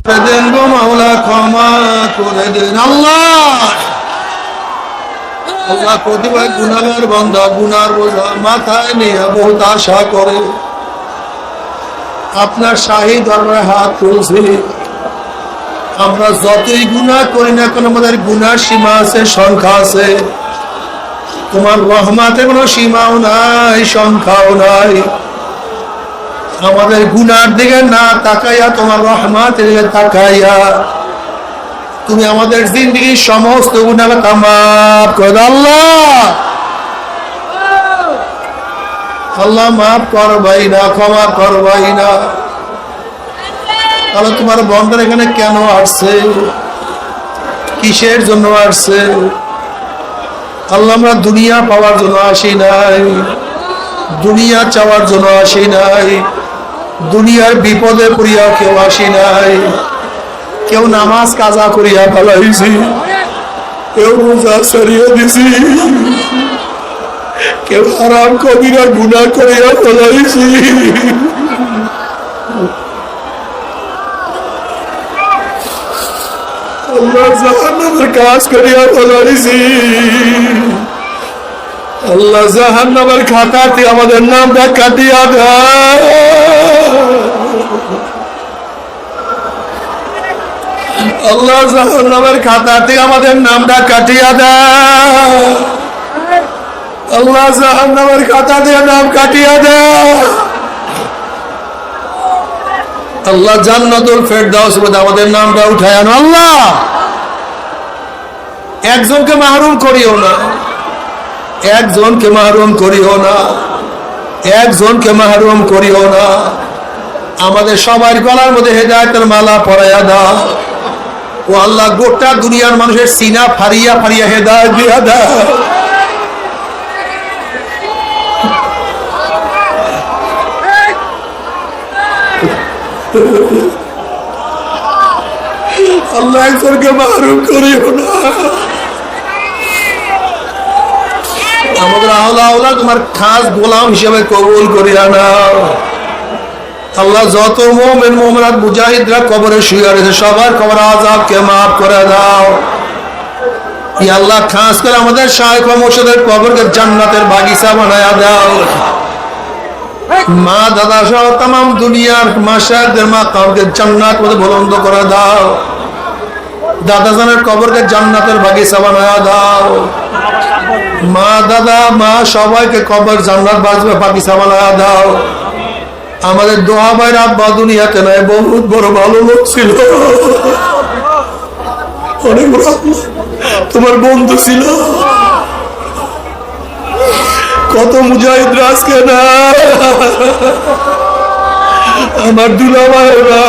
দেন গো মাওলা, ক্ষমা করে দেন আল্লাহ। আল্লাহ প্রতিবার গুনাহের বান্দা গুনার বোঝা মাথায় নিয়ে বহুত আশা করে আপনার শাহী দরবারে হাত তুলছি। আমরা যতই গুনাহ করি না কেন আমাদের গুনার সীমা আছে, সংখ্যা আছে। তোমার রহমতের কোনো সীমাও নাই, সংখ্যাও নাই। আমাদের গুনার দিকে না তাকাইয়া তোমার রহমতের দিকে তাকাইয়া তুমি আমাদের জিন্দেগির সমস্ত গুনাহকে মাফ করে দাও আল্লাহ। আল্লাহ মাফ করবাই না, ক্ষমা করবাই না। তাহলে তোমার বন্ধন এখানে কেন আসছে, কিসের জন্য আসছে? আল্লাহ আমরা দুনিয়া পাওয়ার জন্য আসি নাই, দুনিয়া চাওয়ার জন্য আসি নাই, দুনিয়ার বিপদে পড়িয়া কেউ আসি নাই। কেউ নামাজ কাজা করিয়া ফেলাইছি, কেউ রোজা সরিয়ে দিছি, কেউ হারাম কবিরা গুনাহ করিয়া ফেলাইছি। আল্লাহ জাহান্নামের কাজ করিয়া ফেলাইছি। আল্লাহ জাহান্নামের খাতাতে আমাদের নামটা কাটিয়া দেয়। আল্লাহ জাহান্নামের খাতাতে আমাদের নামটা কাটিয়া দেয়। আল্লাহ জাহান্নামের খাতাতে নাম কাটিয়া দেয়। আল্লাহ জান্নাতুল ফেরদাউস মধ্যে আমাদের নামটা উঠায় আনো আল্লাহ। একজনকে মাহরুম করিও না, একজনকে মাহরুম করিও না, একজনকে মাহরুম করিও না। আমাদের সবার গলার মধ্যে হেদায়েতের মালা পরাইয়া দাও ও আল্লাহ। গোটা দুনিয়ার মানুষের সিনা ফারিয়া ফারিয়া হেদায়েত দিয়া দাও। আল্লাহ একজনকে মাহরুম করিও না। আমাদের আওলা তোমার খাস গোলাম হিসেবে কবুল করিয়া নাও আল্লাহ। যত মুমিন মুমিনাত মুজাহিদরা কবরে শুয়ে রয়েছে সবার কবর আযাবকে মাফ করে দাও ইয়া আল্লাহ। খাস করে আমাদের শাইখ ও মুর্শিদের কবরকে জান্নাতের বাগিচা বানায়া দাও। মা দাদা সহ तमाम দুনিয়ার মাশায়েখদের মাকামকে জান্নাত মধ্যে বুলন্দ করে দাও। দাদা জানের কবরকে জান্নাতের বাগিচা বানায়া দাও। মা দাদা মা সবাইকে কবর জান্নাত বাগিচা বানায়া দাও। আমাদের দোয়া ভাইয়ের আব্বা দুনিয়াতে নাই, বহুত বড় ভালো লোক ছিল, অনেক বড় তোমার বন্ধু ছিল। কত মুজাহিদরা আজকে না, আমার দুলা ভাইরা।